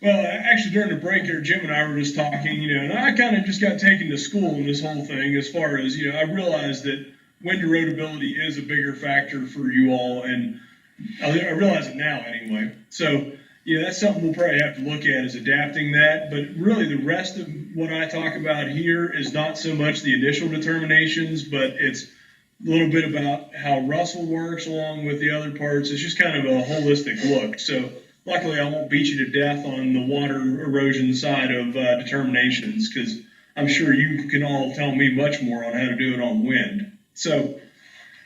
Well, actually, during the break here, Jim and I were just talking, and I kind of just got taken to school in this whole thing as far as, I realized that wind erodibility is a bigger factor for you all, and I realize it now anyway. So, that's something we'll probably have to look at is adapting that. But really, the rest of what I talk about here is not so much the initial determinations, but it's a little bit about how RUSLE works along with the other parts. It's just kind of a holistic look. So, luckily, I won't beat you to death on the water erosion side of determinations because I'm sure you can all tell me much more on how to do it on wind. So,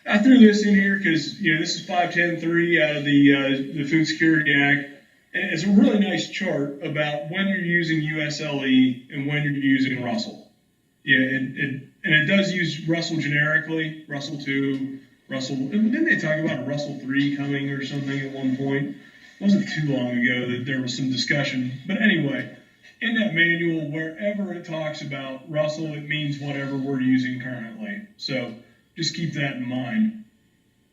I threw this in here because this is 510.3 out of the Food Security Act, and it's a really nice chart about when you're using USLE and when you're using RUSLE. And it does use RUSLE generically, RUSLE 2, RUSLE. Didn't they talk about a RUSLE 3 coming or something at one point? It wasn't too long ago that there was some discussion. But anyway, in that manual, wherever it talks about RUSLE, it means whatever we're using currently. So just keep that in mind.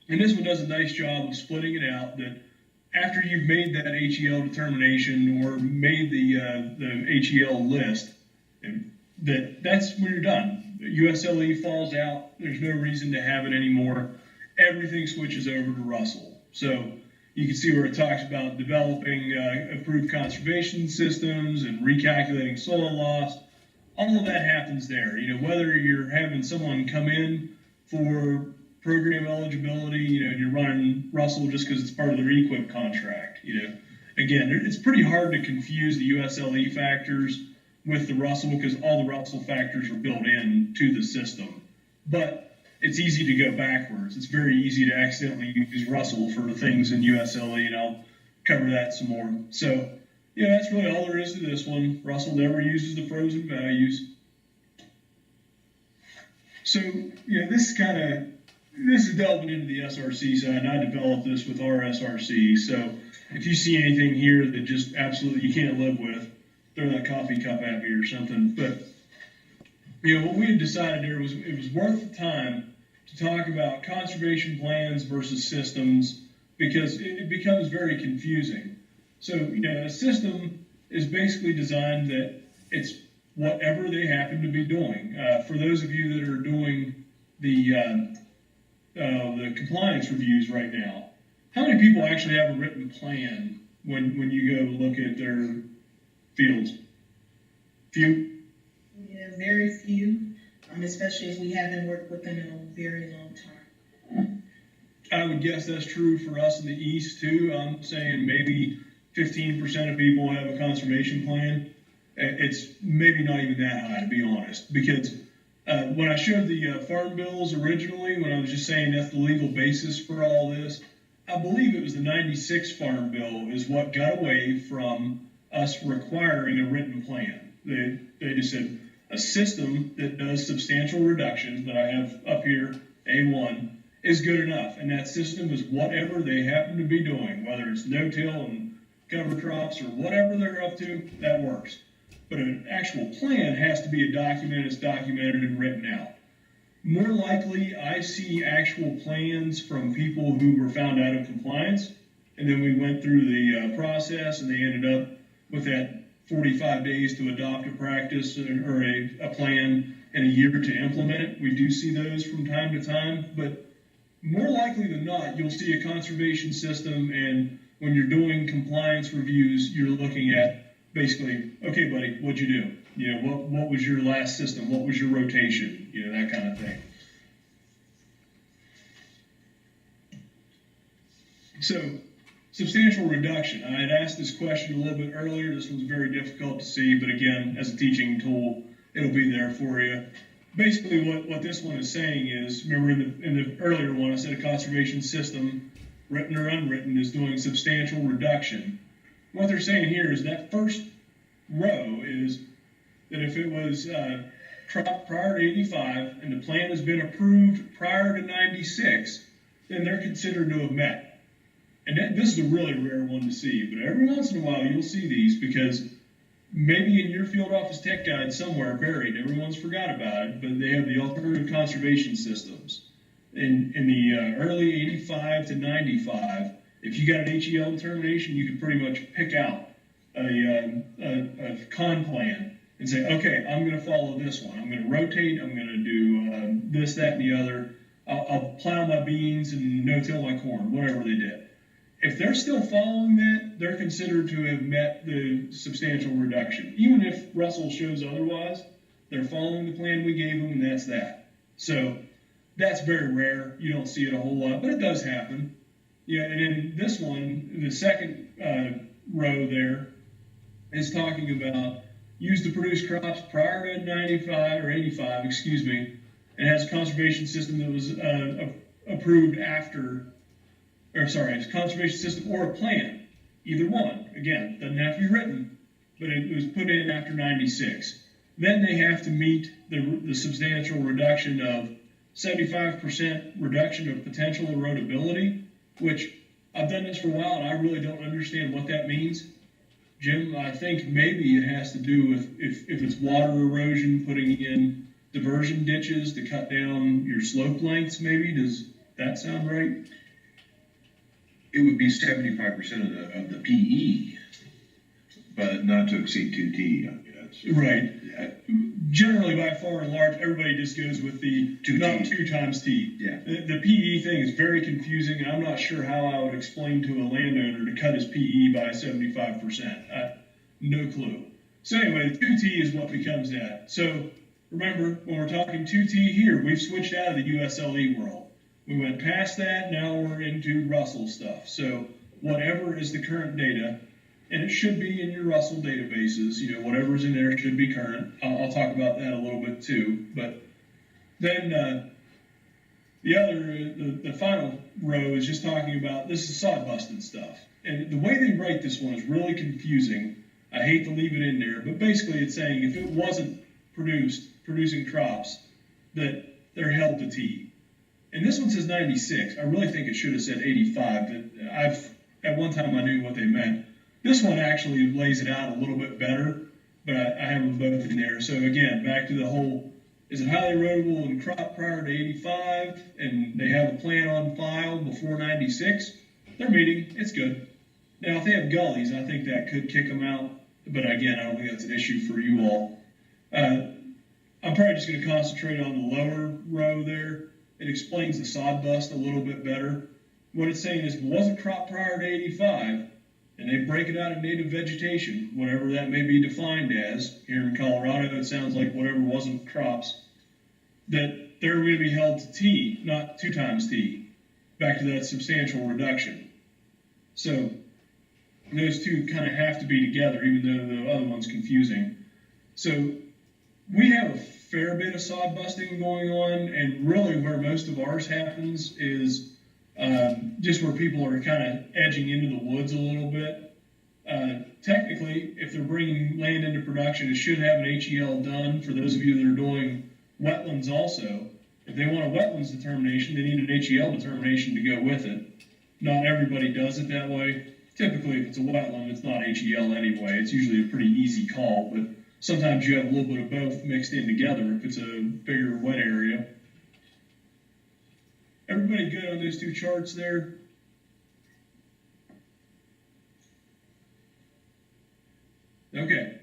And this one does a nice job of splitting it out that after you've made that HEL determination or made the HEL list, that's when you're done. USLE falls out. There's no reason to have it anymore. Everything switches over to RUSLE. So you can see where it talks about developing approved conservation systems and recalculating soil loss. All of that happens there. Whether you're having someone come in for program eligibility, and you're running RUSLE just because it's part of their equip contract. Again, it's pretty hard to confuse the USLE factors with the RUSLE because all the RUSLE factors are built in to the system. But it's easy to go backwards. It's very easy to accidentally use RUSLE for things in USLE, and I'll cover that some more. So, that's really all there is to this one. RUSLE never uses the frozen values. So, this is delving into the SRC side, and I developed this with our SRC. So, if you see anything here that just absolutely you can't live with, throw that coffee cup at me or something. But what we had decided there was it was worth the time to talk about conservation plans versus systems because it becomes very confusing. So a system is basically designed that it's whatever they happen to be doing. For those of you that are doing the compliance reviews right now, how many people actually have a written plan when you go look at their fields? Few? Yeah, very few, especially if we haven't worked with them in a very long time. I would guess that's true for us in the East too. I'm saying maybe 15% of people have a conservation plan. It's maybe not even that high, to be honest, because when I showed the farm bills originally, when I was just saying that's the legal basis for all this, I believe it was the 96 farm bill is what got away from us requiring a written plan. They just said a system that does substantial reduction that I have up here, A1, is good enough. And that system is whatever they happen to be doing, whether it's no-till and cover crops or whatever they're up to, that works. But an actual plan has to be a document that's documented and written out. More likely, I see actual plans from people who were found out of compliance, and then we went through the process, and they ended up with that 45 days to adopt a practice or a plan and a year to implement it. We do see those from time to time, but more likely than not, you'll see a conservation system, and when you're doing compliance reviews, you're looking at basically, okay, buddy, what'd you do? What was your last system? What was your rotation? That kind of thing. So, substantial reduction. I had asked this question a little bit earlier. This one's very difficult to see, but again, as a teaching tool, it'll be there for you. Basically, what this one is saying is, remember in the earlier one, I said a conservation system, written or unwritten, is doing substantial reduction. What they're saying here is that first row is that if it was prior to 85 and the plan has been approved prior to 96, then they're considered to have met. And this is a really rare one to see, but every once in a while you'll see these because maybe in your field office tech guide somewhere buried, everyone's forgot about it, but they have the alternative conservation systems. In the early 85 to 95, if you got an HEL determination, you can pretty much pick out a con plan and say, okay, I'm going to follow this one. I'm going to rotate. I'm going to do this, that, and the other. I'll plow my beans and no-till my corn, whatever they did. If they're still following that, they're considered to have met the substantial reduction. Even if RUSLE shows otherwise, they're following the plan we gave them, and that's that. So that's very rare. You don't see it a whole lot, but it does happen. Yeah, and in this one, the second row there is talking about used to produce crops prior to 95 or 85, excuse me, and has a conservation system that was approved after, or sorry, it's a conservation system or a plan, either one. Again, doesn't have to be written, but it was put in after 96. Then they have to meet the substantial reduction of 75% reduction of potential erodibility, which I've done this for a while and I really don't understand what that means. Jim, I think maybe it has to do with if it's water erosion, putting in diversion ditches to cut down your slope lengths, maybe. Does that sound right? It would be 75% of the PE, but not to exceed 2T. Right. Generally, by far and large, everybody just goes with the 2T. Not 2 times T. Yeah. The PE thing is very confusing, and I'm not sure how I would explain to a landowner to cut his PE by 75%. No clue. So anyway, the 2T is what becomes that. So remember, when we're talking 2T here, we've switched out of the USLE world. We went past that, now we're into RUSLE stuff. So whatever is the current data, and it should be in your RUSLE databases, whatever's in there should be current. I'll talk about that a little bit too. But then the final row is just talking about, this is sod busted stuff. And the way they write this one is really confusing. I hate to leave it in there, but basically it's saying if it wasn't producing crops, that they're held to T. And this one says 96. I really think it should have said 85. But at one time I knew what they meant. This one actually lays it out a little bit better, but I have them both in there. So again, back to the whole, is it highly erodible and crop prior to 85, and they have a plan on file before 96? They're meeting. It's good. Now, if they have gullies, I think that could kick them out. But again, I don't think that's an issue for you all. I'm probably just going to concentrate on the lower row there. It explains the sod bust a little bit better. What it's saying is, if it wasn't crop prior to 85, and they break it out of native vegetation, whatever that may be defined as. Here in Colorado, it sounds like whatever wasn't crops, that they're going to be held to T, not 2 times T, back to that substantial reduction. So those two kind of have to be together, even though the other one's confusing. So we have a fair bit of sod busting going on, and really where most of ours happens is just where people are kind of edging into the woods a little bit. Technically, if they're bringing land into production, it should have an HEL done. For those of you that are doing wetlands also, if they want a wetlands determination, they need an HEL determination to go with it. Not everybody does it that way. Typically, if it's a wetland, it's not HEL anyway. It's usually a pretty easy call, but sometimes you have a little bit of both mixed in together if it's a bigger wet area. Everybody good on those two charts there? Okay.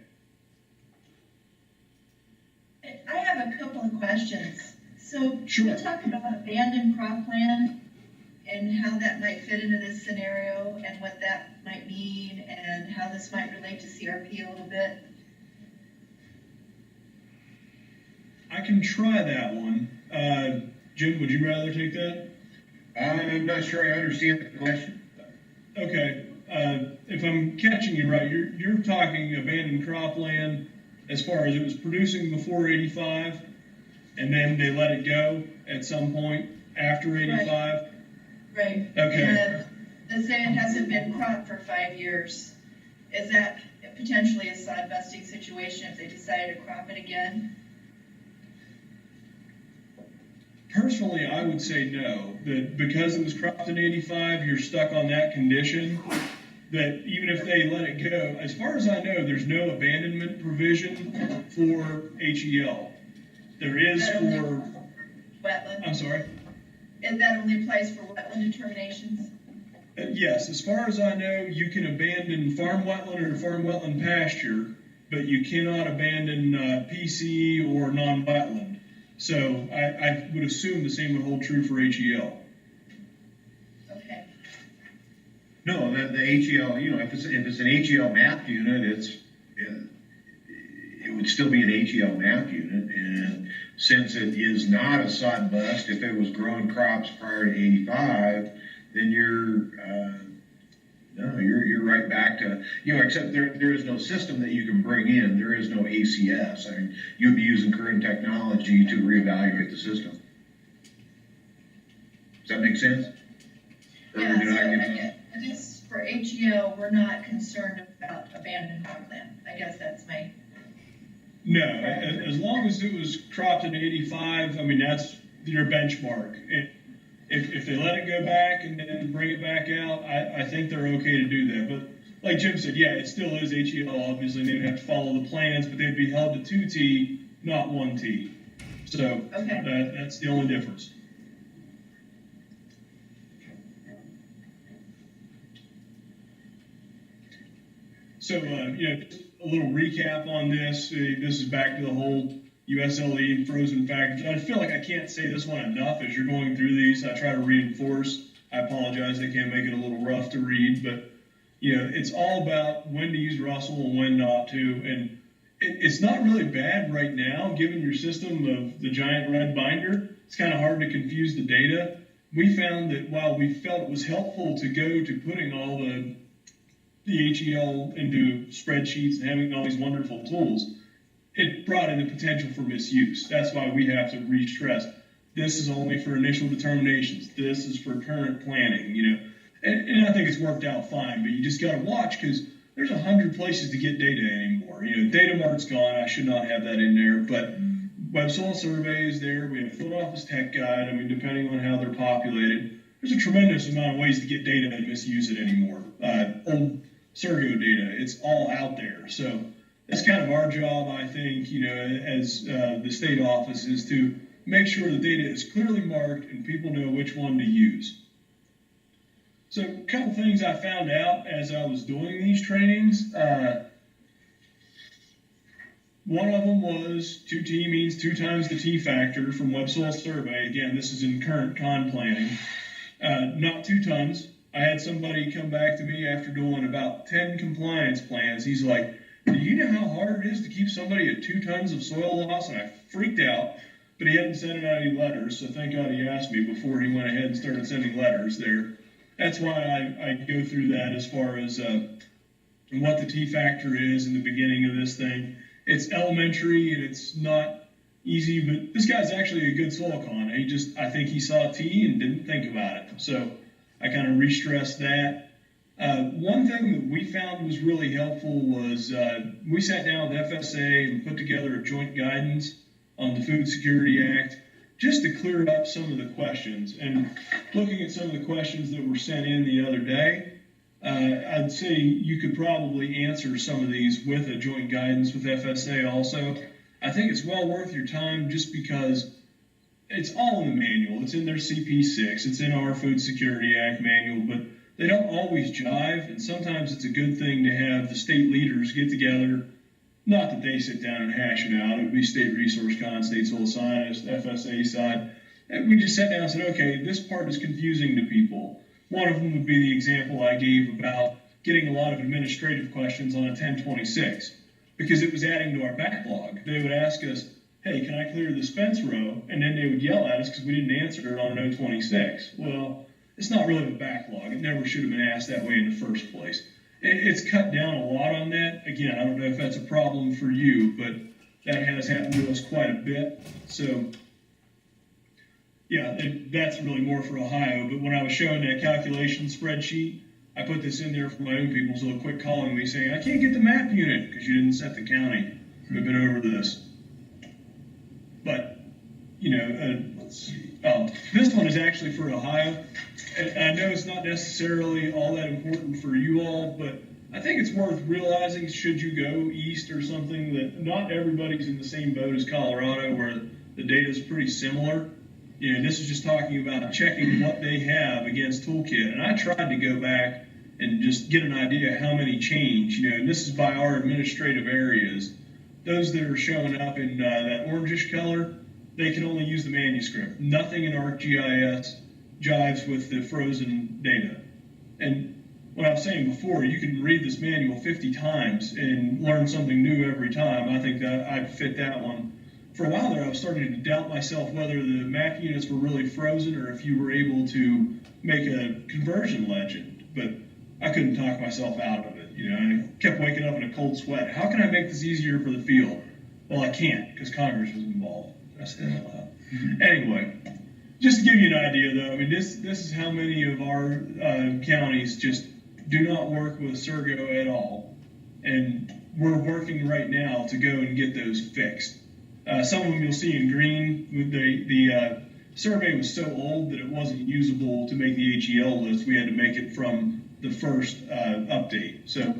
I have a couple of questions. So Sure. we'll talk about abandoned cropland and how that might fit into this scenario and what that might mean and how this might relate to CRP a little bit. I can try that one. Jim, would you rather take that? I'm not sure I understand the question. Okay. If I'm catching you right, you're talking abandoned cropland as far as it was producing before 85, and then they let it go at some point after 85? Right. Okay. Let's say it hasn't been cropped for 5 years. Is that potentially a sod busting situation if they decide to crop it again? Personally, I would say no, that because it was cropped in 85, you're stuck on that condition, that even if they let it go, as far as I know, there's no abandonment provision for HEL. There is for wetland. I'm sorry? And that only applies for wetland determinations? Yes, as far as I know, you can abandon farm wetland or farm wetland pasture, but you cannot abandon PC or non-wetland. So I would assume the same would hold true for HEL. Okay, No, the HEL, if it's an HEL map unit, it would still be an HEL map unit, and since it is not a sod bust, if it was growing crops prior to 85, then you're right back to, except there is no system that you can bring in. There is no ACS. I mean, you'd be using current technology to reevaluate the system. Does that make sense? yeah, so I guess for HEL, we're not concerned about abandoned cropland. I guess that's my. No, as long as it was cropped in 85, I mean, that's your benchmark. If they let it go back and then bring it back out, I think they're okay to do that. But like Jim said, yeah, it still is HEL, obviously, and they would have to follow the plans, but they'd be held to 2T, not 1T. So Okay. That's the only difference. So, just a little recap on this. This is back to the whole USLE frozen factors. I feel like I can't say this one enough as you're going through these. I try to reinforce. I apologize, I can make it a little rough to read, but it's all about when to use RUSLE and when not to. And it's not really bad right now, given your system of the giant red binder. It's kind of hard to confuse the data. We found that while we felt it was helpful to go to putting all the HEL into spreadsheets and having all these wonderful tools, it brought in the potential for misuse. That's why we have to re-stress. This is only for initial determinations. This is for current planning, and I think it's worked out fine, but you just got to watch because there's 100 places to get data anymore. Data mart's gone. I should not have that in there, but Web Soil Survey is there. We have Field Office Tech Guide. I mean, depending on how they're populated, there's a tremendous amount of ways to get data and misuse it anymore. Old Sergo data, it's all out there. So that's kind of our job, I think, as the state office, is to make sure the data is clearly marked and people know which one to use. So a couple things I found out as I was doing these trainings. One of them was 2T means 2 times the T factor from Web Soil Survey. Again, this is in current con planning. Not 2 tons. I had somebody come back to me after doing about 10 compliance plans. He's like, do you know how hard it is to keep somebody at 2 tons of soil loss? And I freaked out, but he hadn't sent out any letters, so thank God he asked me before he went ahead and started sending letters there. That's why I go through that as far as what the T factor is in the beginning of this thing. It's elementary and it's not easy, but this guy's actually a good soil con. I think he saw T and didn't think about it. So I kind of re-stressed that. One thing that we found was really helpful was we sat down with FSA and put together a joint guidance on the Food Security Act just to clear up some of the questions. And looking at some of the questions that were sent in the other day, I'd say you could probably answer some of these with a joint guidance with FSA also. I think it's well worth your time just because it's all in the manual. It's in their CP6. It's in our Food Security Act manual, but they don't always jive, and sometimes it's a good thing to have the state leaders get together. Not that they sit down and hash it out. It would be State Resource Con, State Soil Science, FSA side. And we just sat down and said, okay, this part is confusing to people. One of them would be the example I gave about getting a lot of administrative questions on a 1026 because it was adding to our backlog. They would ask us, hey, can I clear this fence row? And then they would yell at us because we didn't answer it on an 026. Well, it's not really a backlog. It never should have been asked that way in the first place. It's cut down a lot on that. Again, I don't know if that's a problem for you, but that has happened to us quite a bit. So, yeah, that's really more for Ohio. But when I was showing that calculation spreadsheet, I put this in there for my own people, so they'll quit calling me saying, I can't get the map unit because you didn't set the county. We've been over this. But, let's see. Oh, this one is actually for Ohio. And I know it's not necessarily all that important for you all, but I think it's worth realizing, should you go east or something, that not everybody's in the same boat as Colorado, where the data is pretty similar. You know, this is just talking about checking what they have against Toolkit. And I tried to go back and just get an idea how many change, you know, and this is by our administrative areas. Those that are showing up in that orangish color, they can only use the manuscript. Nothing in ArcGIS jives with the frozen data. And what I was saying before, you can read this manual 50 times and learn something new every time. I think that I'd fit that one. For a while there, I was starting to doubt myself whether the map units were really frozen or if you were able to make a conversion legend. But I couldn't talk myself out of it. You know, I kept waking up in a cold sweat. How can I make this easier for the field? Well, I can't because Congress was involved. I said that out loud. Anyway, just to give you an idea, though, I mean, this is how many of our counties just do not work with Sergo at all, and we're working right now to go and get those fixed. Some of them you'll see in green. The survey was so old that it wasn't usable to make the HEL list. We had to make it from the first update. So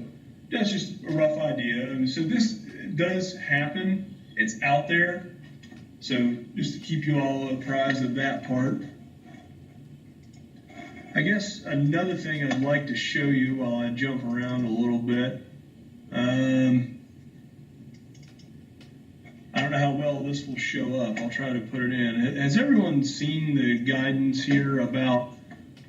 that's just a rough idea. And so this does happen. It's out there. So just to keep you all apprised of that part. I guess another thing I'd like to show you while I jump around a little bit. I don't know how well this will show up. I'll try to put it in. Has everyone seen the guidance here about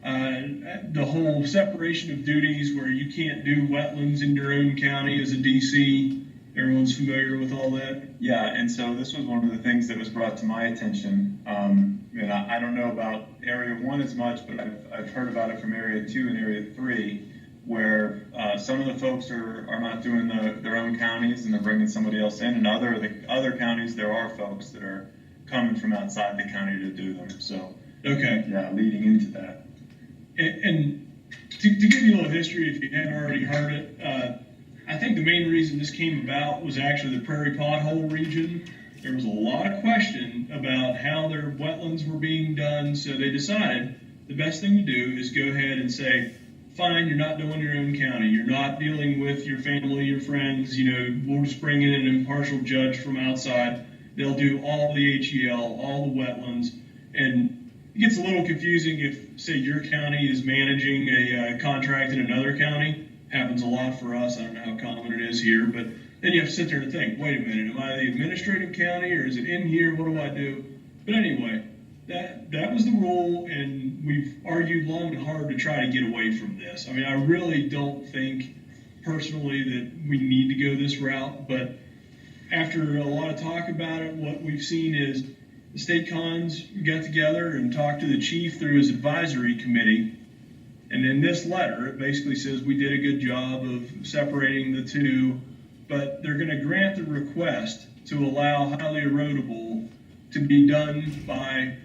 the whole separation of duties where you can't do wetlands in your own county as a DC? Everyone's familiar with all that? Yeah, and so this was one of the things that was brought to my attention. And I don't know about Area 1 as much, but I've heard about it from Area 2 and Area 3, where some of the folks are not doing their own counties and they're bringing somebody else in, and the other counties, there are folks that are coming from outside the county to do them. So, okay. Yeah, leading into that. And to give you a little history, if you hadn't already heard it, I think the main reason this came about was actually the prairie pothole region. There was a lot of question about how their wetlands were being done, so they decided the best thing to do is go ahead and say, fine, you're not doing your own county, you're not dealing with your family, your friends, you know, we'll just bring in an impartial judge from outside. They'll do all the HEL, all the wetlands, and it gets a little confusing if, say, your county is managing a contract in another county. Happens a lot for us. I don't know how common it is here, but then you have to sit there and think, wait a minute, am I the administrative county or is it in here? What do I do? But anyway, that was the rule, and we've argued long and hard to try to get away from this. I mean, I really don't think personally that we need to go this route, but after a lot of talk about it, what we've seen is the state cons got together and talked to the chief through his advisory committee. And in this letter, it basically says we did a good job of separating the two, but they're going to grant the request to allow highly erodible to be done by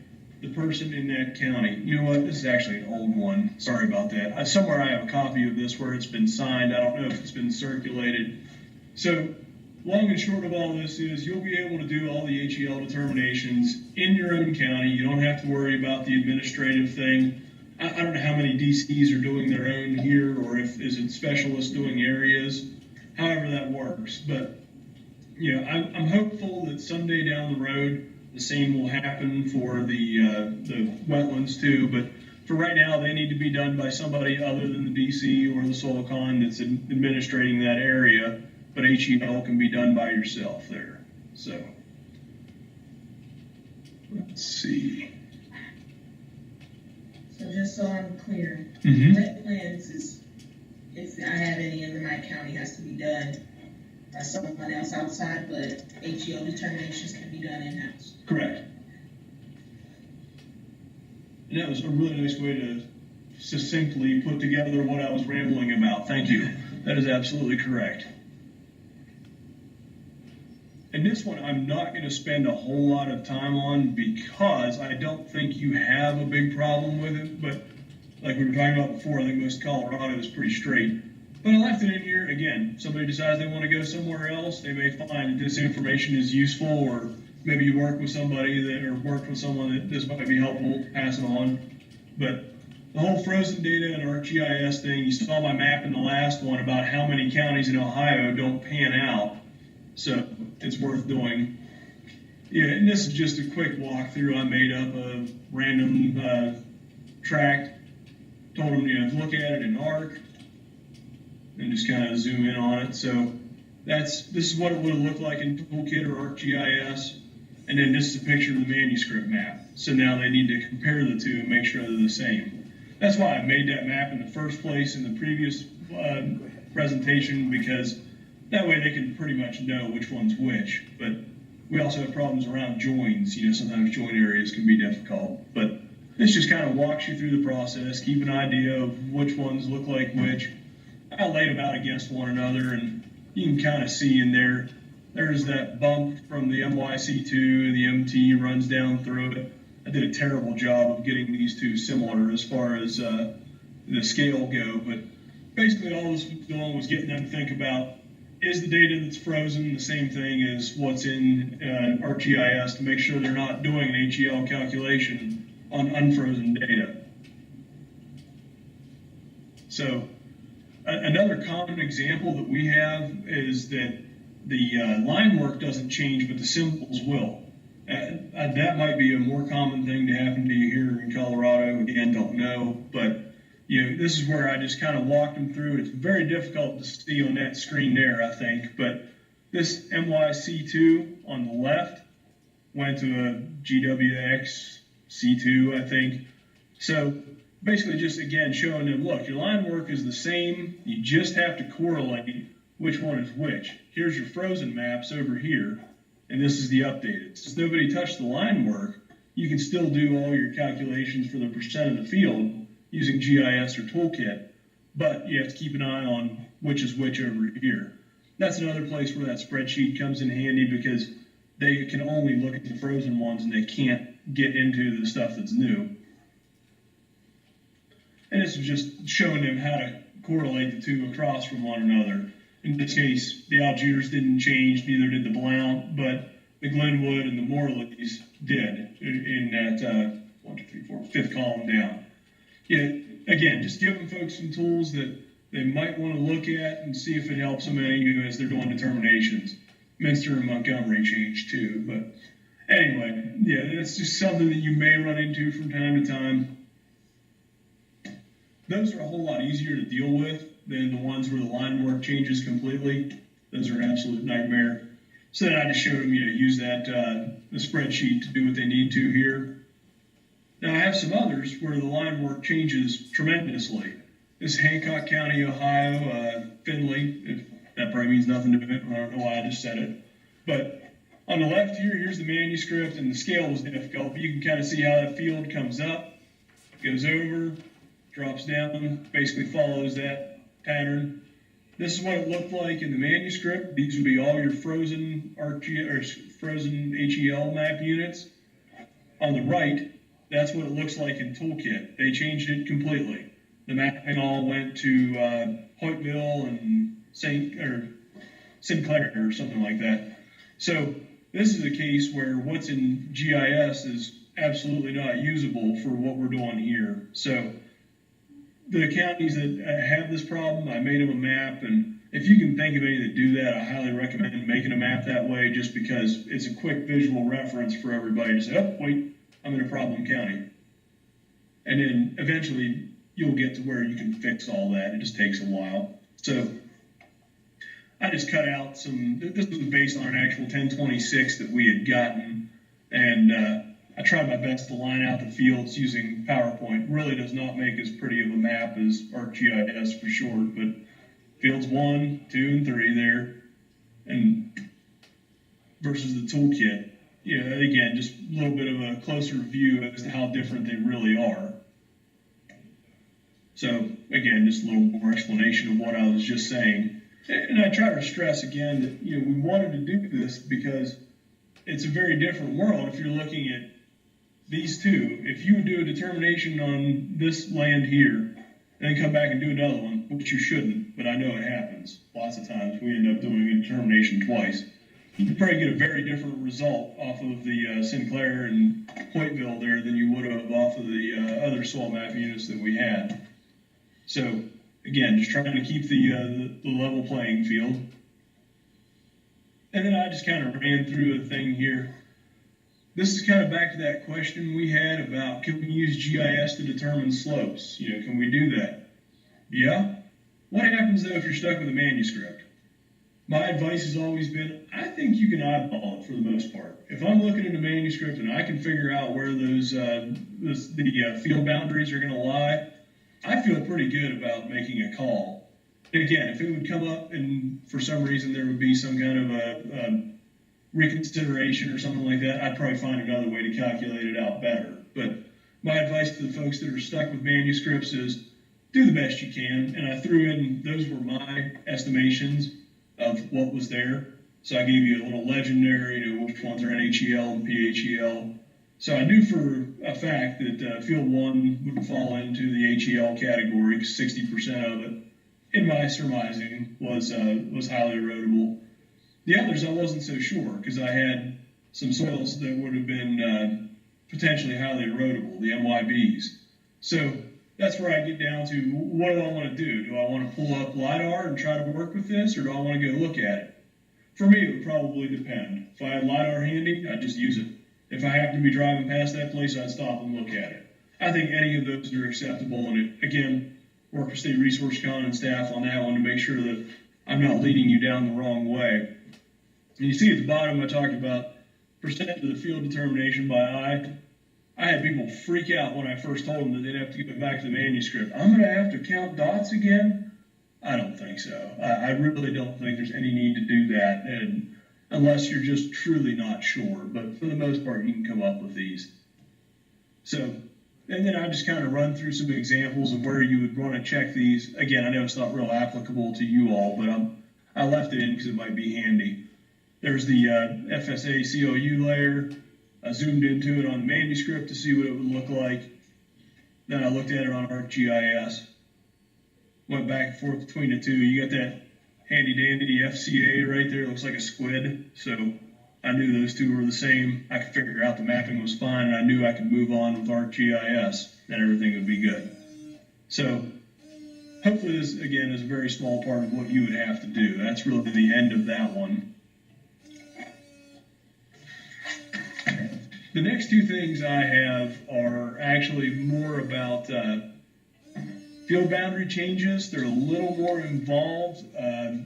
the person in that county. You know what? This is actually an old one. Sorry about that. Somewhere I have a copy of this where it's been signed. I don't know if it's been circulated. So long and short of all this is you'll be able to do all the HEL determinations in your own county. You don't have to worry about the administrative thing. I don't know how many DCs are doing their own here, or is it specialists doing areas, however that works. But, you know, I'm hopeful that someday down the road, the same will happen for the wetlands too. But for right now, they need to be done by somebody other than the DC or the SOLCON that's administrating that area. But HEL can be done by yourself there. So, let's see. So just so I'm clear, wetlands is, if I have any in my county, has to be done by someone else outside, but HEL determinations can be done in-house. Correct. And that was a really nice way to succinctly put together what I was rambling about. Thank you. That is absolutely correct. And this one I'm not going to spend a whole lot of time on because I don't think you have a big problem with it. But like we were talking about before, I think most Colorado is pretty straight. But I left it in here. Again, somebody decides they want to go somewhere else, they may find that this information is useful, or maybe you work with somebody that, or worked with someone that this might be helpful, pass it on. But the whole frozen data and ArcGIS thing, you saw my map in the last one about how many counties in Ohio don't pan out. So it's worth doing. Yeah, and this is just a quick walkthrough I made up of random tract. Told them, look at it in ARC and just kind of zoom in on it. So this is what it would have looked like in Toolkit or ArcGIS. And then this is a picture of the manuscript map. So now they need to compare the two and make sure they're the same. That's why I made that map in the first place in the previous presentation, because that way they can pretty much know which one's which. But we also have problems around joins. Sometimes join areas can be difficult. But this just kind of walks you through the process, keep an idea of which ones look like which. I laid them out against one another, and you can kind of see in there, there's that bump from the MYC2, the MT runs down through it. I did a terrible job of getting these two similar as far as the scale go, but basically all this was doing was getting them to think about, is the data that's frozen the same thing as what's in ArcGIS, to make sure they're not doing an HEL calculation on unfrozen data. So another common example that we have is that the line work doesn't change, but the symbols will. That might be a more common thing to happen to you here in Colorado. Again, don't know, but this is where I just kind of walked them through. It's very difficult to see on that screen there, I think, but this MYC2 on the left went to a GWX C2, I think. So basically just, again, showing them, look, your line work is the same. You just have to correlate which one is which. Here's your frozen maps over here, and this is the updated. Since nobody touched the line work, you can still do all your calculations for the percent of the field using GIS or Toolkit, but you have to keep an eye on which is which over here. That's another place where that spreadsheet comes in handy, because they can only look at the frozen ones and they can't get into the stuff that's new. And this is just showing them how to correlate the two across from one another. In this case, the Algiers didn't change, neither did the Blount, but the Glenwood and the Morleys did in that fifth column down. Again, just giving folks some tools that they might want to look at and see if it helps them as they're doing determinations. Minster and Montgomery changed too, but anyway, that's just something that you may run into from time to time. Those are a whole lot easier to deal with than the ones where the line work changes completely. Those are an absolute nightmare. So then I just showed them, use that the spreadsheet to do what they need to here. Now I have some others where the line work changes tremendously. This is Hancock County, Ohio, Findlay. That probably means nothing to me. I don't know why I just said it. But on the left here, here's the manuscript, and the scale was difficult, but you can kind of see how the field comes up, goes over, drops down, basically follows that pattern. This is what it looked like in the manuscript. These would be all your frozen frozen HEL map units. On the right, that's what it looks like in Toolkit. They changed it completely. The mapping all went to Hoytville and Sinclair or something like that. So this is a case where what's in GIS is absolutely not usable for what we're doing here. So the counties that have this problem, I made them a map, and if you can think of any that do that, I highly recommend making a map that way, just because it's a quick visual reference for everybody to say, oh, wait, I'm in a problem county. And then eventually you'll get to where you can fix all that. It just takes a while. So I just cut out this was based on an actual 1026 that we had gotten, and I tried my best to line out the fields using PowerPoint. Really does not make as pretty of a map as ArcGIS for sure, but fields 1, 2, and 3 there, and versus the Toolkit. Again, just a little bit of a closer view as to how different they really are. So again, just a little more explanation of what I was just saying. And I try to stress again that we wanted to do this because it's a very different world if you're looking at these two. If you would do a determination on this land here, and then come back and do another one, which you shouldn't, but I know it happens. Lots of times we end up doing a determination twice. You'd probably get a very different result off of the Sinclair and Hoytville there than you would have off of the other soil map units that we had. So again, just trying to keep the level playing field. And then I just kind of ran through a thing here. this is kind of back to that question we had about, can we use GIS to determine slopes? You know, can we do that? Yeah. What happens though if you're stuck with a manuscript? My advice has always been, I think you can eyeball it for the most part. If I'm looking at a manuscript and I can figure out where those the field boundaries are going to lie, I feel pretty good about making a call. And again, if it would come up and for some reason there would be some kind of a reconsideration or something like that, I'd probably find another way to calculate it out better. But my advice to the folks that are stuck with manuscripts is do the best you can. And I threw in, those were my estimations of what was there. So I gave you a little legendary to which ones are NHEL and PHEL. So I knew for a fact that Field 1 would fall into the HEL category, 60% of it, in my surmising, was highly erodible. The others I wasn't so sure because I had some soils that would have been potentially highly erodible, the MYBs. So that's where I get down to, what do I want to do? Do I want to pull up LiDAR and try to work with this, or do I want to go look at it? For me, it would probably depend. If I had LiDAR handy, I'd just use it. If I happen to be driving past that place, I'd stop and look at it. I think any of those are acceptable, and it, again, work with State Resource Con and staff on that one to make sure that I'm not leading you down the wrong way. And you see at the bottom, I talked about percent of the field determination by eye. I had people freak out when I first told them that they'd have to go back to the manuscript. I'm going to have to count dots again? I don't think so. I really don't think there's any need to do that, and unless you're just truly not sure. But for the most part, you can come up with these. So, and then I just kind of run through some examples of where you would want to check these. Again, I know it's not real applicable to you all, but I left it in because it might be handy. There's the FSA COU layer. I zoomed into it on the manuscript to see what it would look like. Then I looked at it on ArcGIS. Went back and forth between the two. You got that handy dandy FCA right there. It looks like a squid. So I knew those two were the same. I could figure out the mapping was fine, and I knew I could move on with ArcGIS, and everything would be good. So hopefully this, again, is a very small part of what you would have to do. That's really the end of that one. The next two things I have are actually more about field boundary changes. They're a little more involved.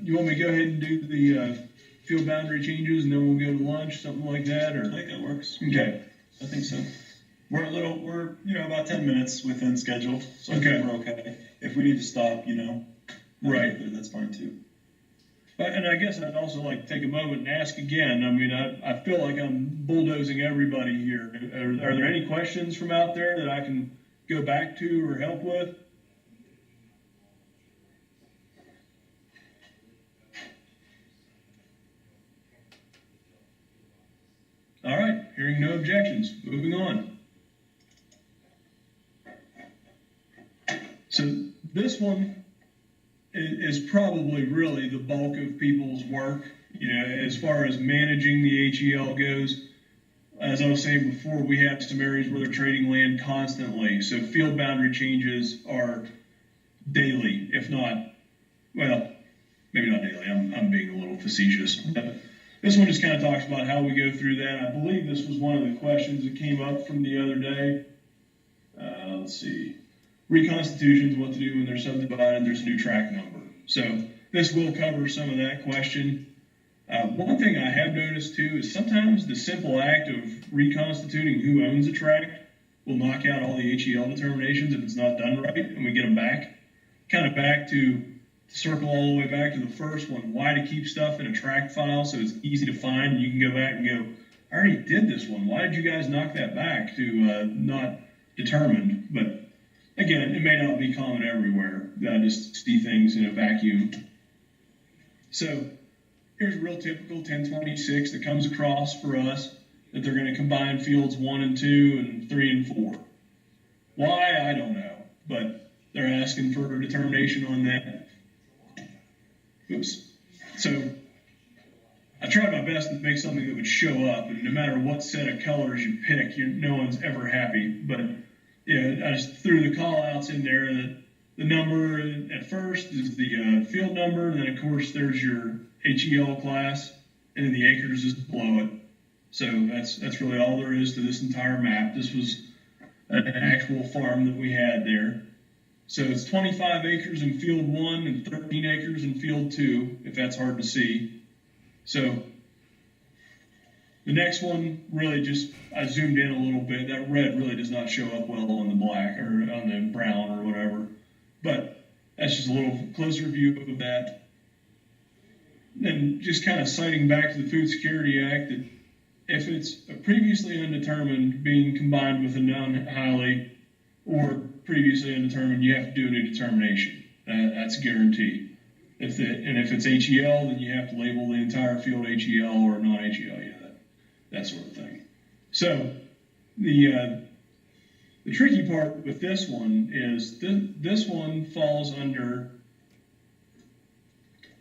You want me to go ahead and do the field boundary changes and then we'll go to lunch, something like that? Or I think that works. Okay. I think so. We're about 10 minutes within schedule, so I Okay. think we're okay. If we need to stop, Right. that's fine too. And I guess I'd also like to take a moment and ask again. I mean, I feel like I'm bulldozing everybody here. Are there any questions from out there that I can go back to or help with? All right, hearing no objections, moving on. So this one is probably really the bulk of people's work, as far as managing the HEL goes. As I was saying before, we have some areas where they're trading land constantly. So field boundary changes are daily, if not, well, maybe not daily. I'm being a little facetious. But this one just kind of talks about how we go through that. I believe this was one of the questions that came up from the other day. Let's see. Reconstitutions, what to do when they're subdivided, there's a new tract number. So this will cover some of that question. One thing I have noticed too is sometimes the simple act of reconstituting who owns a tract will knock out all the HEL determinations if it's not done right, and we get them back. Kind of back to circle all the way back to the first one, why to keep stuff in a tract file so it's easy to find, and you can go back and go, I already did this one. Why did you guys knock that back to not determined? But again, it may not be common everywhere. I just see things in a vacuum. So here's a real typical 1026 that comes across for us, that they're going to combine fields 1 and 2 and 3 and 4. Why, I don't know, but they're asking for a determination on that. Oops. So I tried my best to make something that would show up, and no matter what set of colors you pick, no one's ever happy. But I just threw the call outs in there. That the number at first is the field number, and then of course there's your HEL class, and then the acres is below it. So that's really all there is to this entire map. This was an actual farm that we had there. So it's 25 acres in field 1 and 13 acres in field 2, if that's hard to see. So the next one really just, I zoomed in a little bit. That red really does not show up well on the black or on the brown or whatever. But that's just a little closer view of that. And just kind of citing back to the Food Security Act that if it's a previously undetermined being combined with a non-highly or previously undetermined, you have to do a new determination. That's a guarantee. If it's HEL, then you have to label the entire field HEL or non-HEL, that sort of thing. So the tricky part with this one is this one falls under,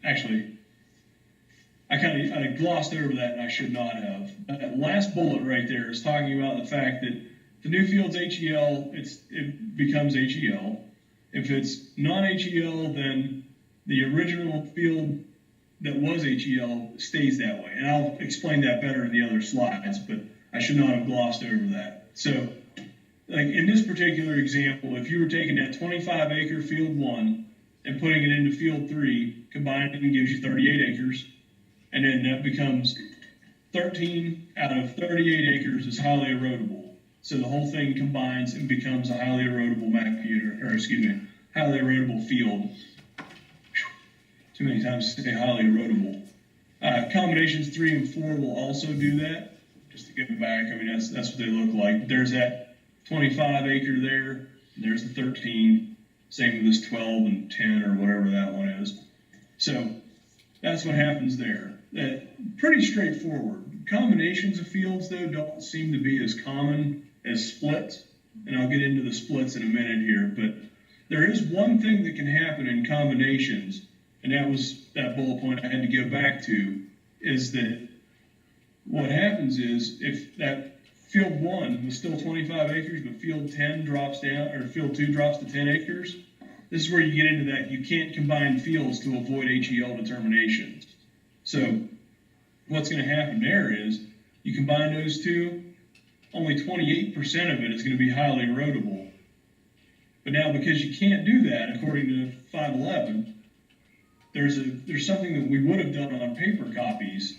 actually, I glossed over that and I should not have. That last bullet right there is talking about the fact that the new field's HEL, it becomes HEL. If it's non-HEL, then the original field that was HEL stays that way. And I'll explain that better in the other slides, but I should not have glossed over that. So, like in this particular example, if you were taking that 25 acre field 1 and putting it into field 3, combining it gives you 38 acres. And then that becomes 13 out of 38 acres is highly erodible. So the whole thing combines and becomes a highly erodible highly erodible field. Too many times to say highly erodible. Combinations 3 and 4 will also do that. Just to get back, I mean, that's what they look like. There's that 25 acre there, and there's the 13. Same with this 12 and 10 or whatever that one is. So that's what happens there. Pretty straightforward. Combinations of fields, though, don't seem to be as common as splits, and I'll get into the splits in a minute here, but there is one thing that can happen in combinations, and that was that bullet point I had to go back to, is that what happens is if that field 1 was still 25 acres, but field 10 drops down, or field 2 drops to 10 acres, this is where you get into that. You can't combine fields to avoid HEL determinations. So what's going to happen there is you combine those two, only 28% of it is going to be highly erodible. But now because you can't do that, according to 511, there's something that we would have done on paper copies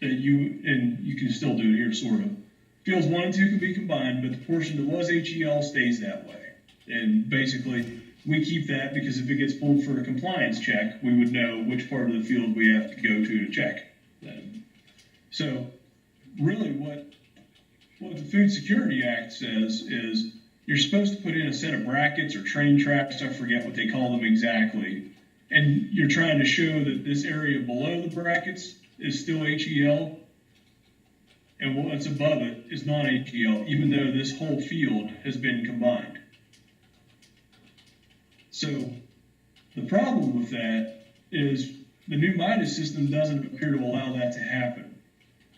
that you can still do it here, sort of. Fields 1 and 2 can be combined, but the portion that was HEL stays that way. And basically, we keep that because if it gets pulled for a compliance check, we would know which part of the field we have to go to check. So really what the Food Security Act says is you're supposed to put in a set of brackets or train tracks, I forget what they call them exactly, and you're trying to show that this area below the brackets is still HEL, and what's above it is non-HEL, even though this whole field has been combined. So the problem with that is the new MIDAS system doesn't appear to allow that to happen.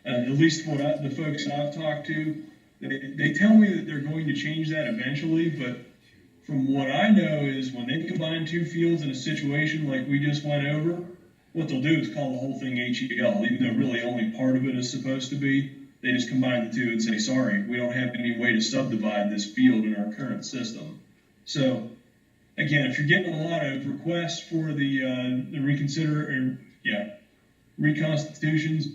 At least the folks I've talked to, they tell me that they're going to change that eventually, but from what I know is when they combine two fields in a situation like we just went over, what they'll do is call the whole thing HEL, even though really only part of it is supposed to be. They just combine the two and say, sorry, we don't have any way to subdivide this field in our current system. So again, if you're getting a lot of requests for the reconstitutions,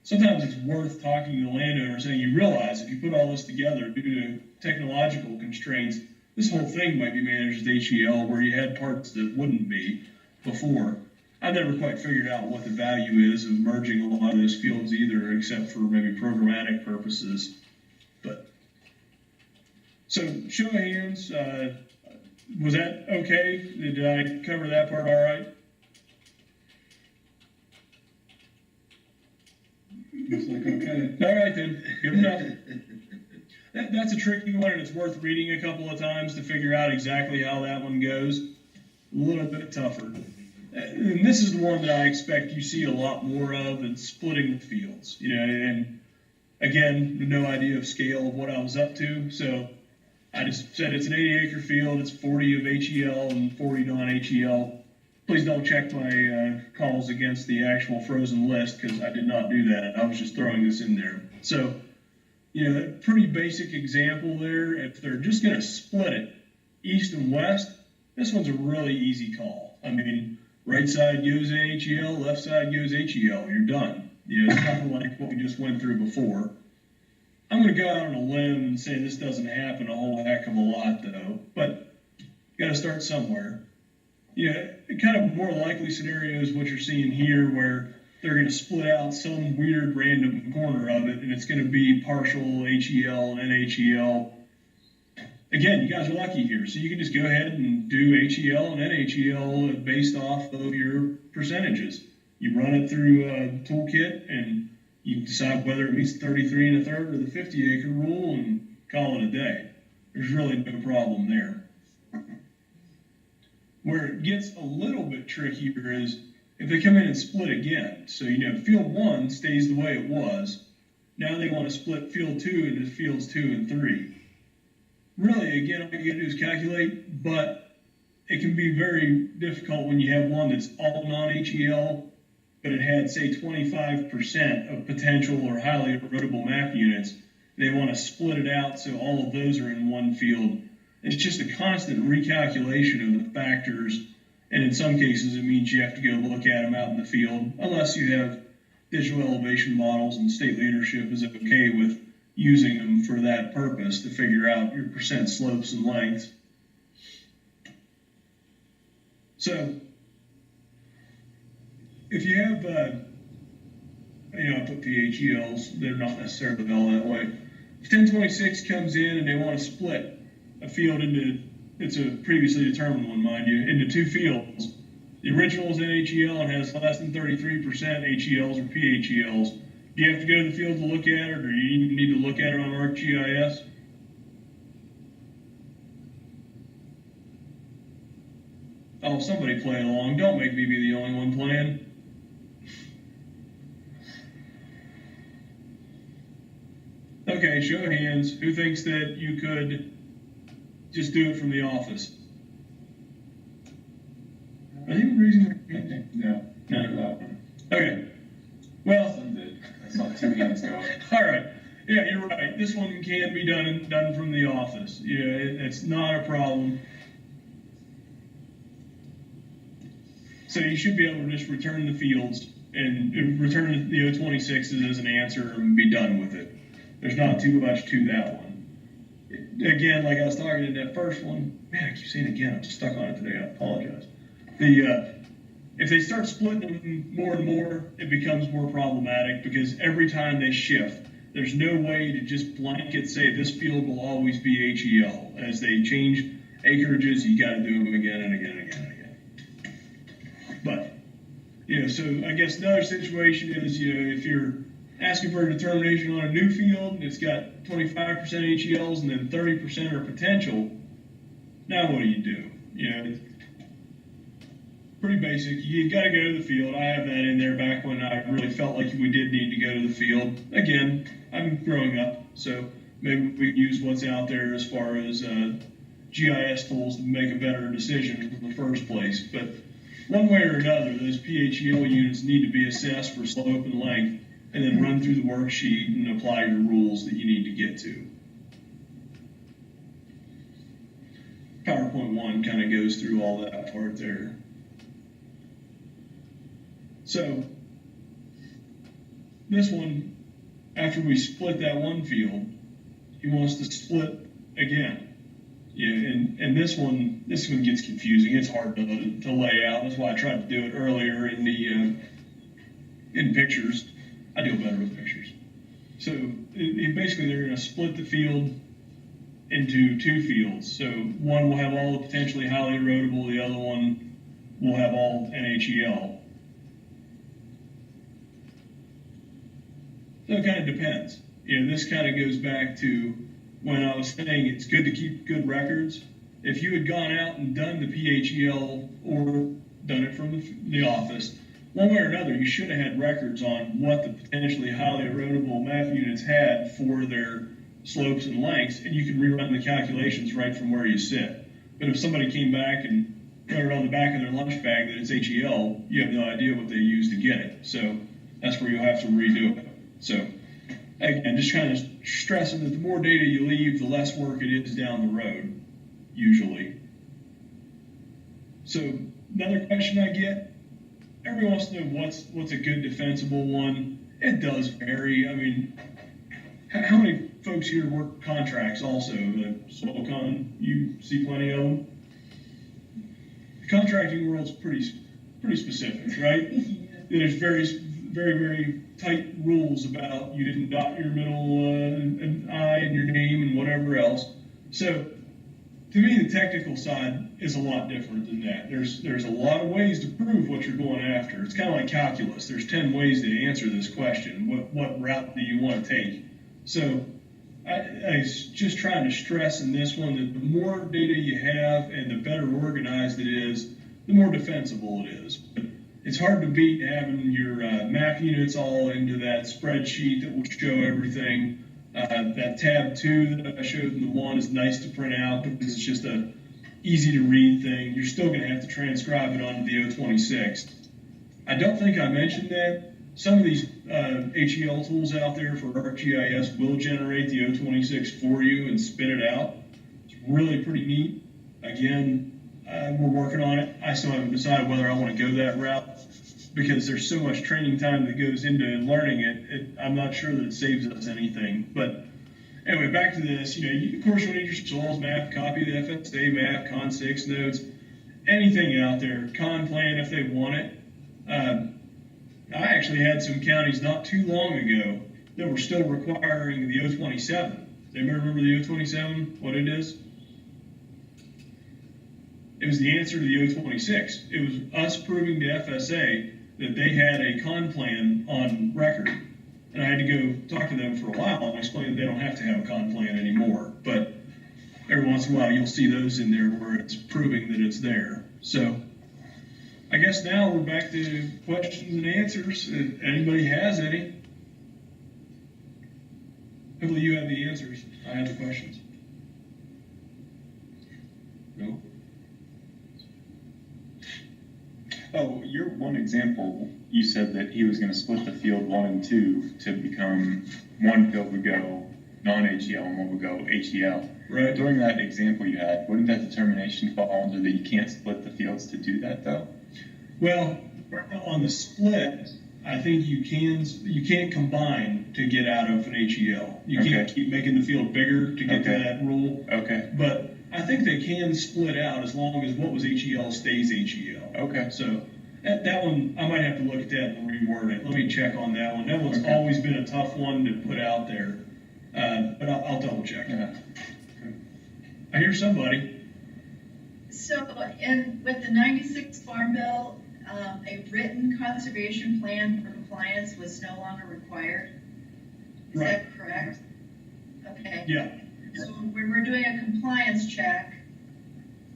sometimes it's worth talking to the landowner saying, you realize if you put all this together due to technological constraints, this whole thing might be managed as HEL where you had parts that wouldn't be before. I've never quite figured out what the value is of merging a lot of those fields either, except for maybe programmatic purposes. But so show of hands, was that okay? Did I cover that part all right? Looks like okay. All right then, good enough. That's a tricky one, and it's worth reading a couple of times to figure out exactly how that one goes. A little bit tougher. And this is the one that I expect you see a lot more of, and splitting the fields. You know, and again, no idea of scale of what I was up to, so I just said it's an 80-acre field, it's 40 of HEL and 40 non-HEL, please don't check my calls against the actual frozen list, because I did not do that. I was just throwing this in there. So, a pretty basic example there. If they're just going to split it east and west, this one's a really easy call. I mean, right side goes HEL, left side goes HEL. You're done. It's nothing like what we just went through before. I'm going to go out on a limb and say this doesn't happen a whole heck of a lot, though. But you got to start somewhere. Kind of more likely scenario is what you're seeing here, where they're going to split out some weird random corner of it, and it's going to be partial HEL and NHEL. Again, you guys are lucky here, so you can just go ahead and do HEL and NHEL based off of your percentages. You run it through Toolkit, and you decide whether it meets 33 1/3 or the 50-acre rule, and call it a day. There's really no problem there. Where it gets a little bit trickier is if they come in and split again. So, field 1 stays the way it was. Now they want to split field 2 into fields 2 and 3. Really, again, all you got to do is calculate, but it can be very difficult when you have one that's all non-HEL, but it had, say, 25% of potential or highly erodible map units. They want to split it out so all of those are in one field. It's just a constant recalculation of the factors, and in some cases it means you have to go look at them out in the field, unless you have digital elevation models and state leadership is okay with using them for that purpose to figure out your percent slopes and lengths. So if you have, I put PHELs, they're not necessarily all that way. If 1026 comes in and they want to split a field into, it's a previously determined one, mind you, into 2 fields. The original is NHEL and has less than 33% HELs or PHELs. Do you have to go to the field to look at it, or do you even need to look at it on ArcGIS? Oh, somebody play along. Don't make me be the only one playing. Okay, show of hands. Who thinks that you could just do it from the office? Are they raising their hand? No. Okay. Well, I saw 2 hands go. all right. Yeah, you're right. This one can be done from the office. It's not a problem. So you should be able to just return the fields and return the O26s as an answer and be done with it. There's not too much to that one. Again, like I was talking in that first one, man, I keep saying again, I'm stuck on it today, I apologize. If they start splitting them more and more, it becomes more problematic, because every time they shift, there's no way to just blanket say this field will always be HEL. As they change acreages, you got to do them again and again and again and again. But, so I guess another situation is, if you're asking for a determination on a new field, and it's got 25% HELs and then 30% are potential, now what do you do? It's pretty basic. You got to go to the field. I have that in there back when I really felt like we did need to go to the field. Again, I'm growing up, so maybe we can use what's out there as far as GIS tools to make a better decision in the first place. But one way or another, those PHEL units need to be assessed for slope and length, and then run through the worksheet and apply your rules that you need to get to. PowerPoint 1 kind of goes through all that part there. So this one, after we split that one field, he wants to split again. And this one gets confusing. It's hard to lay out. That's why I tried to do it earlier in the in pictures. I deal better with pictures. So basically they're going to split the field into 2 fields. So one will have all the potentially highly erodible, the other one will have all NHEL. So it kind of depends. This kind of goes back to when I was saying it's good to keep good records. If you had gone out and done the PHEL or done it from the office, one way or another, you should have had records on what the potentially highly erodible map units had for their slopes and lengths, and you can rerun the calculations right from where you sit. But if somebody came back and wrote it on the back of their lunch bag that it's HEL, you have no idea what they used to get it. So that's where you'll have to redo it. So again, just kind of stressing that the more data you leave, the less work it is down the road, usually. So another question I get, everyone wants to know what's a good defensible one. It does vary. I mean, how many folks here work contracts also? The soil con, you see plenty of them. The contracting world's pretty specific, right? There's very tight rules about you didn't dot your middle an I in your name and whatever else. So to me, the technical side is a lot different than that. There's a lot of ways to prove what you're going after. It's kind of like calculus. There's 10 ways to answer this question. What route do you want to take? So I was just trying to stress in this one that the more data you have and the better organized it is, the more defensible it is. But it's hard to beat having your map units all into that spreadsheet that will show everything. That tab 2 that I showed in the one is nice to print out because it's just a easy to read thing. You're still going to have to transcribe it onto the 026. I don't think I mentioned that. Some of these HEL tools out there for ArcGIS will generate the 026 for you and spit it out. It's really pretty neat. Again, we're working on it. I still haven't decided whether I want to go that route because there's so much training time that goes into learning it. I'm not sure that it saves us anything. But anyway, back to this. Of course, you'll need your soils map, copy of the NFSAA map, Con 6 notes, anything out there, con plan if they want it. I actually had some counties not too long ago that were still requiring the 027. Does anybody remember the 027, what it is? It was the answer to the 026. It was us proving to FSA that they had a con plan on record. And I had to go talk to them for a while and explain that they don't have to have a con plan anymore. But every once in a while, you'll see those in there where it's proving that it's there. So I guess now we're back to questions and answers. If anybody has any. Hopefully you have the answers. I have the questions. No? Oh, your one example, you said that he was going to split the field 1 and 2 to become one field would go non-HEL and one would go HEL. Right. During that example you had, wouldn't that determination fall under that you can't split the fields to do that though? Well, on the split, I think you can't combine to get out of an HEL. You can't keep making the field bigger to get to that rule. Okay. But I think they can split out as long as what was HEL stays HEL. Okay. So that one, I might have to look at that and reword it. Let me check on that one. That one's always been a tough one to put out there. But I'll double check. Yeah. I hear somebody. So with the 96 Farm Bill, a written conservation plan for compliance was no longer required. Is that correct? Okay. Yeah. So when we're doing a compliance check,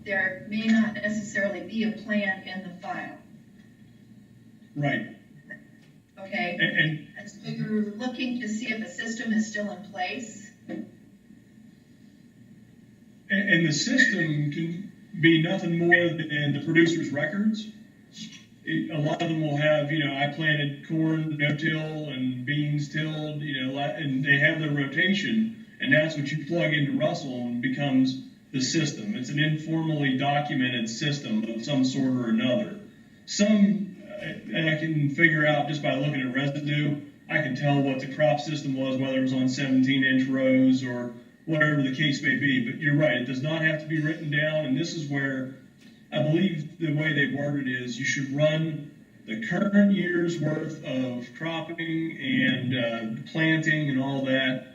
there may not necessarily be a plan in the file. Right. Okay. And so you're looking to see if a system is still in place. And the system can be nothing more than the producer's records. A lot of them will have, I planted corn no-till and beans tilled, and they have their rotation, and that's what you plug into RUSLE and becomes the system. It's an informally documented system of some sort or another. Some, I can figure out just by looking at residue, I can tell what the crop system was, whether it was on 17-inch rows or whatever the case may be. But you're right, it does not have to be written down, and this is where I believe the way they worded it is you should run the current year's worth of cropping and planting and all that.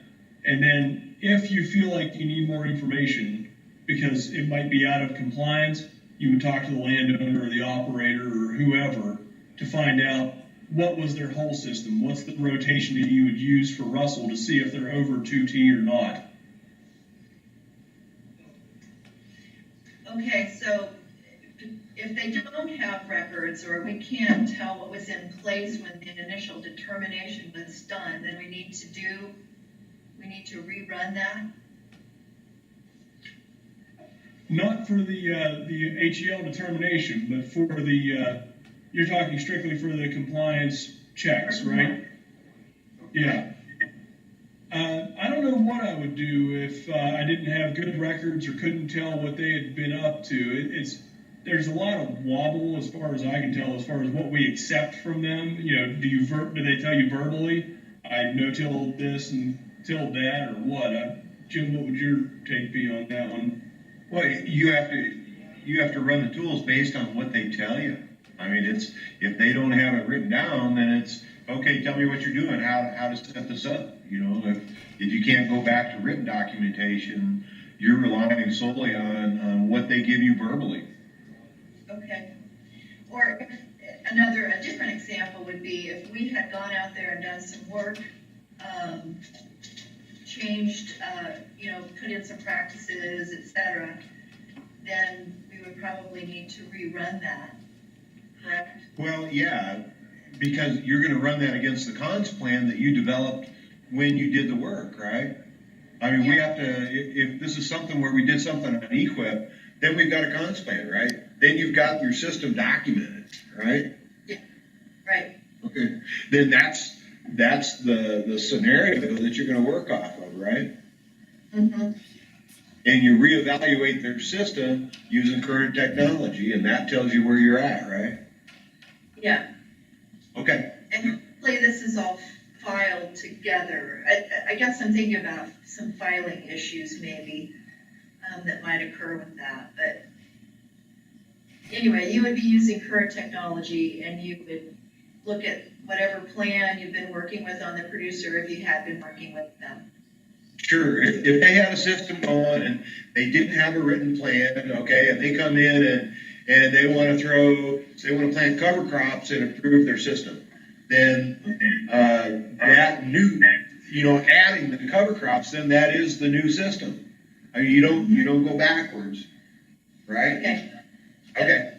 And then if you feel like you need more information because it might be out of compliance, you would talk to the landowner or the operator or whoever to find out what was their whole system, what's the rotation that you would use for RUSLE to see if they're over 2T or not. Okay, so if they don't have records or we can't tell what was in place when the initial determination was done, then we need to rerun that? Not for the HEL determination, but for the, you're talking strictly for the compliance checks, right? Yeah. I don't know what I would do if I didn't have good records or couldn't tell what they had been up to. There's a lot of wobble as far as I can tell, as far as what we accept from them. You know, do they tell you verbally, I no-tilled this and tilled that, or what? Jim, what would your take be on that one? Well, you have to run the tools based on what they tell you. I mean, if they don't have it written down, then it's okay. Tell me what you're doing, how to set this up. You know, if you can't go back to written documentation, you're relying solely on what they give you verbally. Okay. Or a different example would be if we had gone out there and done some work, changed, put in some practices, etc., then we would probably need to rerun that, correct? Well, yeah, because you're going to run that against the cons plan that you developed when you did the work, right? I mean, we have to, if this is something where we did something on equip, then we've got a cons plan, right? Then you've got your system documented, right? Yeah, right. Okay. Then that's the scenario that you're going to work off of, right? Mm-hmm. And you reevaluate their system using current technology, and that tells you where you're at, right? Yeah. Okay. And hopefully this is all filed together. I guess I'm thinking about some filing issues maybe that might occur with that. But anyway, you would be using current technology and you would look at whatever plan you've been working with on the producer if you had been working with them. Sure. If they had a system going and they didn't have a written plan, okay, and they come in and they want to plant cover crops and improve their system, then that new, adding the cover crops, then that is the new system. I mean, you don't go backwards, right? Okay. Okay.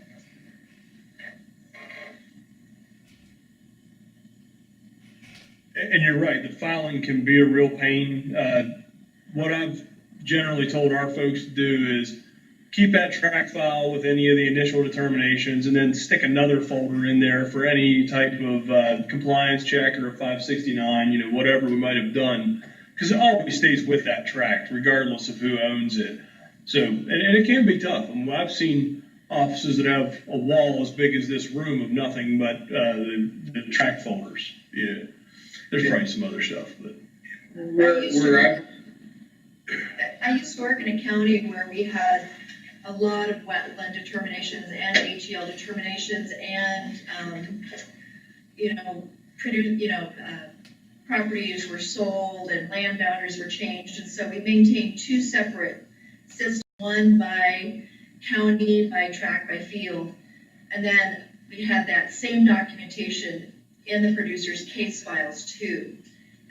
And you're right, the filing can be a real pain. What I've generally told our folks to do is keep that track file with any of the initial determinations and then stick another folder in there for any type of compliance check or a 569, whatever we might have done, because it always stays with that tract regardless of who owns it. So, and it can be tough. I've seen offices that have a wall as big as this room of nothing but the tract folders. Yeah. There's probably some other stuff, but I used to work in a county where we had a lot of wetland determinations and HEL determinations and, properties were sold and landowners were changed. And so we maintained two separate systems, one by county, by tract, by field. And then we had that same documentation in the producer's case files too.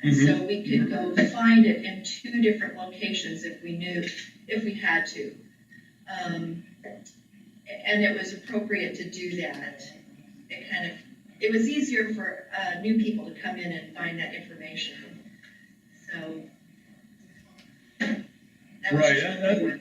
And so we could go find it in two different locations if we had to. And it was appropriate to do that. It was easier for new people to come in and find that information. So that was right.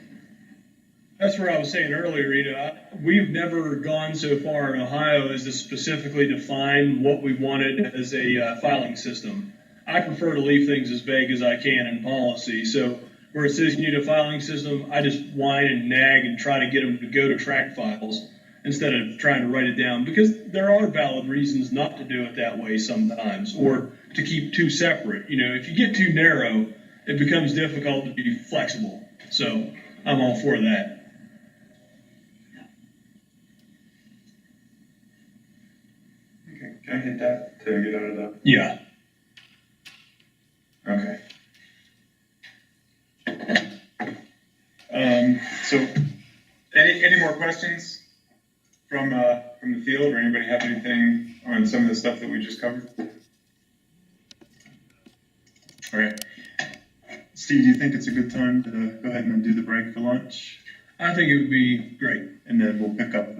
That's where I was saying earlier, Rita. We've never gone so far in Ohio as to specifically define what we wanted as a filing system. I prefer to leave things as vague as I can in policy. So where it says you need a filing system, I just whine and nag and try to get them to go to tract files instead of trying to write it down, because there are valid reasons not to do it that way sometimes, or to keep two separate. If you get too narrow, it becomes difficult to be flexible. So I'm all for that. Okay, can I hit that to get out of that? Yeah. Okay. So any more questions from the field, or anybody have anything on some of the stuff that we just covered? All right. Steve, do you think it's a good time to go ahead and do the break for lunch? I think it would be great. And then we'll pick up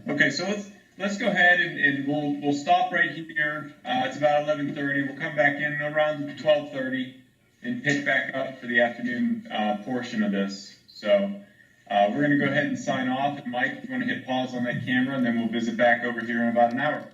okay, so let's go ahead and we'll stop right here. It's about 11:30. We'll come back in around 12:30 and pick back up for the afternoon portion of this. So we're going to go ahead and sign off. Mike, if you want to hit pause on that camera, and then we'll visit back over here in about an hour.